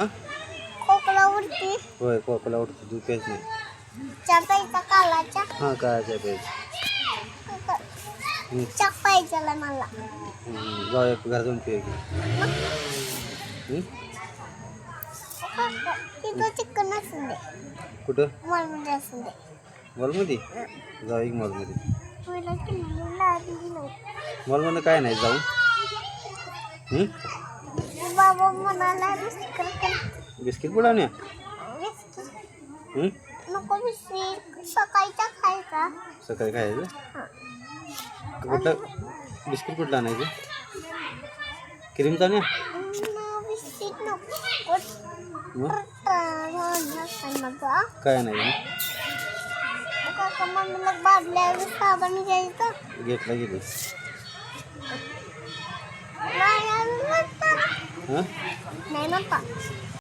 हा? खोकला उडते. होय खोकला उठतो दूध प्यायच नाही. चहा प्यायचा कालाच्या. हां काय प्यायचं. चहा पाहिजे मला. जाऊया घरात जाऊन पिऊया की. तिथं चिकन असून दे. कुठं मॉलमध्ये असून दे. मॉलमध्ये जाऊया की मॉलमध्ये. मला किल्लीला दिलं. मॉलमध्ये काय नाही जाऊन. बाबा म्हणाला बिस्किट बिस्किट बुडवण्या नको बिस्किट सकाळीचा खायचा. सकाळी खायचं. हां. कुठलं बिस्किट कुठलं आणायचं. क्रीमचा नाही बिस्किट नको. मग माझा काय नाही काका मम्मीला बादल्या साबण घ्यायचं. घेतला गेली. नाही हां नाही नका.